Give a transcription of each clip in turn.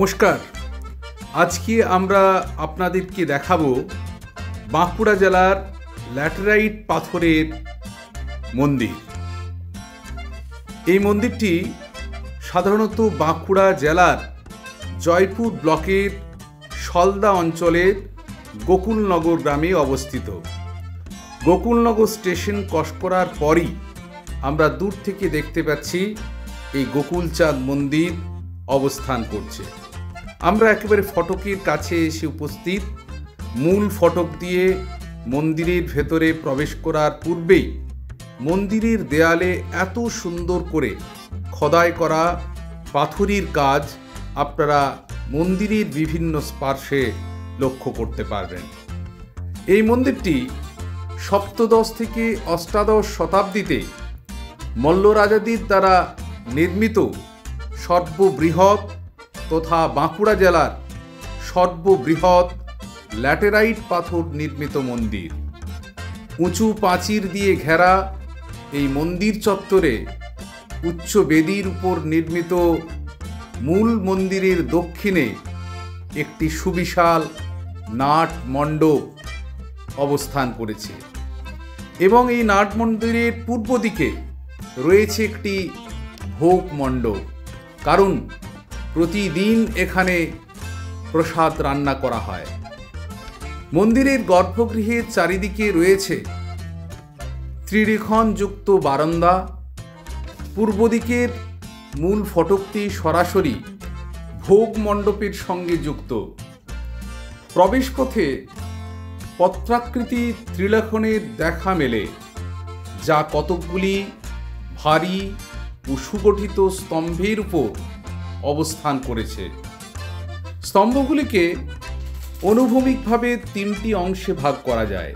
নমস্কার। আজকে আমরা আপনাদেরকে দেখাবো বাঁকুড়া জেলার ল্যাটেরাইট পাথরের মন্দির। এই মন্দিরটি সাধারণত বাঁকুড়া জেলার জয়পুর ব্লকের সলদা অঞ্চলের গোকুলনগর গ্রামে অবস্থিত। গোকুলনগর স্টেশন ক্রস করার পরই আমরা দূর থেকে দেখতে পাচ্ছি এই গোকুলচাঁদ মন্দির অবস্থান করছে। আমরা একেবারে ফটকের কাছে এসে উপস্থিত। মূল ফটক দিয়ে মন্দিরের ভেতরে প্রবেশ করার পূর্বেই মন্দিরের দেয়ালে এত সুন্দর করে খোদাই করা পাথরের কাজ আপনারা মন্দিরের বিভিন্ন স্পার্শে লক্ষ্য করতে পারবেন। এই মন্দিরটি সপ্তদশ থেকে অষ্টাদশ শতাব্দীতে মল্ল রাজাদের দ্বারা নির্মিত সর্ববৃহৎ তথা বাঁকুড়া জেলার সর্ববৃহৎ ল্যাটেরাইট পাথর নির্মিত মন্দির। উঁচু প্রাচীর দিয়ে ঘেরা এই মন্দির চত্বরে উচ্চ বেদির উপর নির্মিত মূল মন্দিরের দক্ষিণে একটি সুবিশাল নাট মণ্ডপ অবস্থান করেছে এবং এই নাট মন্দিরের পূর্ব দিকে রয়েছে একটি ভোগ মণ্ডপ, কারণ প্রতিদিন এখানে প্রসাদ রান্না করা হয়। মন্দিরের গর্ভগৃহের চারিদিকে রয়েছে ত্রিরেখনযুক্ত বারান্দা। পূর্ব দিকের মূল ফটকটি সরাসরি ভোগ মণ্ডপের সঙ্গে যুক্ত। প্রবেশপথে পত্রাকৃতি ত্রিলেখনের দেখা মেলে, যা কতকগুলি ভারী ও সুগঠিত স্তম্ভের উপর অবস্থান করেছে। স্তম্ভগুলিকে অনুভূমিকভাবে তিনটি অংশে ভাগ করা যায়: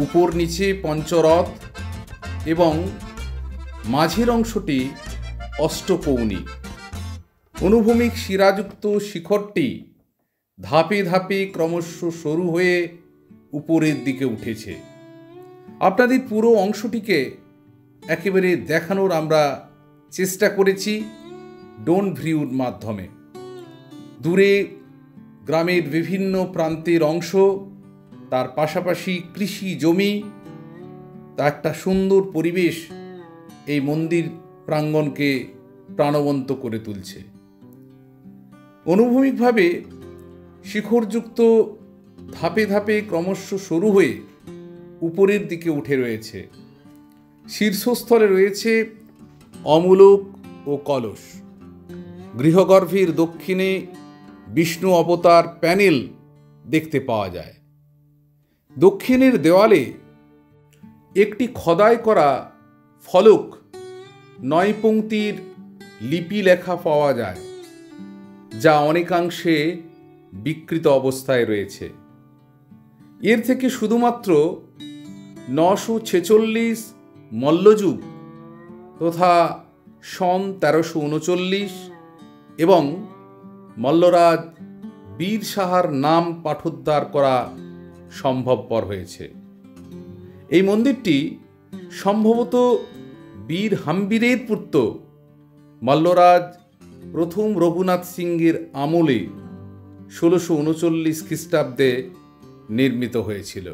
উপর নিচে পঞ্চরথ এবং মাঝের অংশটি অষ্টকৌণিক। অনুভূমিক শিরাযুক্ত শিখরটি ধাপে ধাপে ক্রমশ সরু হয়ে উপরের দিকে উঠেছে। আপনাদের পুরো অংশটিকে একেবারে দেখানোর আমরা চেষ্টা করেছি ড্রোন ভিউর মাধ্যমে। দূরে গ্রামের বিভিন্ন প্রান্তের অংশ, তার পাশাপাশি কৃষি জমি, তা একটা সুন্দর পরিবেশ এই মন্দির প্রাঙ্গণকে প্রাণবন্ত করে তুলছে। অনুভূমিকভাবে শিখরযুক্ত ধাপে ধাপে ক্রমশ সরু হয়ে উপরের দিকে উঠে রয়েছে। শীর্ষস্থলে রয়েছে অমূলক ও কলস। গৃহগর্ভের দক্ষিণে বিষ্ণু অবতার প্যানেল দেখতে পাওয়া যায়। দক্ষিণের দেওয়ালে একটি খোদাই করা ফলক 9 পংক্তির লিপি লেখা পাওয়া যায়, যা অনেকাংশে বিকৃত অবস্থায় রয়েছে। এর থেকে শুধুমাত্র 946 মল্লযুগ তথা সন 1339 এবং মল্লরাজ বীর সাহার নাম পাঠোদ্ধার করা সম্ভবপর হয়েছে। এই মন্দিরটি সম্ভবত বীর হাম্বিরের পুত্র মল্লরাজ প্রথম রঘুনাথ সিংয়ের আমলে 1639 খ্রিস্টাব্দে নির্মিত হয়েছিল।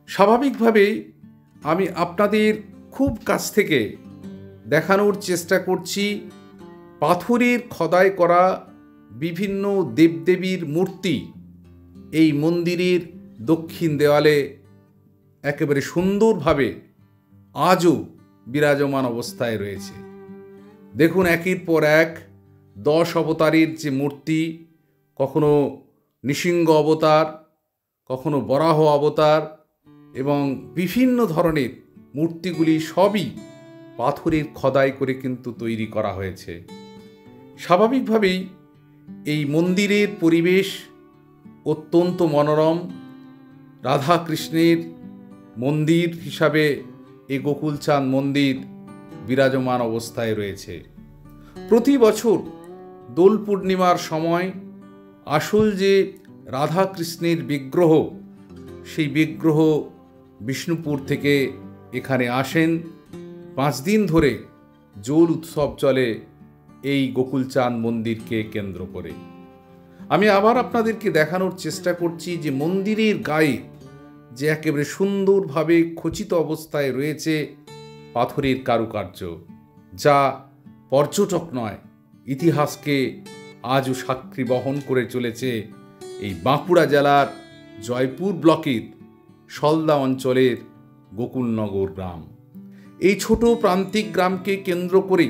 স্বাভাবিকভাবেই আমি আপনাদের খুব কাছ থেকে দেখানোর চেষ্টা করছি পাথরের খোদাই করা বিভিন্ন দেবদেবীর মূর্তি এই মন্দিরের দক্ষিণ দেওয়ালে একেবারে সুন্দরভাবে আজও বিরাজমান অবস্থায় রয়েছে। দেখুন, একের পর এক 10 অবতারের যে মূর্তি, কখনো নৃসিংহ অবতার, কখনো বরাহ অবতার এবং বিভিন্ন ধরনের মূর্তিগুলি সবই পাথরের খোদাই করে কিন্তু তৈরি করা হয়েছে। স্বাভাবিকভাবেই এই মন্দিরের পরিবেশ অত্যন্ত মনোরম। রাধাকৃষ্ণের মন্দির হিসাবে এই গোকুলচাঁদ মন্দির বিরাজমান অবস্থায় রয়েছে। প্রতি বছর দোল পূর্ণিমার সময় আসল যে রাধাকৃষ্ণের বিগ্রহ, সেই বিগ্রহ বিষ্ণুপুর থেকে এখানে আসেন। 5 দিন ধরে জোল উৎসব চলে এই গোকুলচাঁদ মন্দিরকে কেন্দ্র করে। আমি আবার আপনাদেরকে দেখানোর চেষ্টা করছি যে মন্দিরের গায়ে যে একেবারে সুন্দরভাবে খচিত অবস্থায় রয়েছে পাথরের কারুকার্য, যা পর্যটক নয়, ইতিহাসকে আজও সাক্ষী বহন করে চলেছে এই বাঁকুড়া জেলার জয়পুর ব্লকের সলদা অঞ্চলের গোকুলনগর গ্রাম। এই ছোট প্রান্তিক গ্রামকে কেন্দ্র করে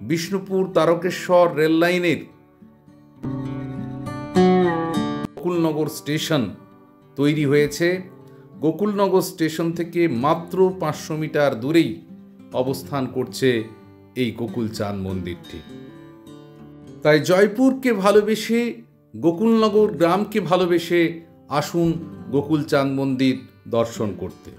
বিষ্ণুপুর তারকেশ্বর রেল লাইনের গোকুলনগর স্টেশন তৈরি হয়েছে। গোকুলনগর স্টেশন থেকে মাত্র 500 মিটার দূরেই অবস্থান করছে এই গোকুলচাঁদ মন্দিরটি। তাই জয়পুরকে ভালোবেসে, গোকুলনগর গ্রামকে ভালোবেসে আসুন গোকুলচাঁদ মন্দির দর্শন করতে।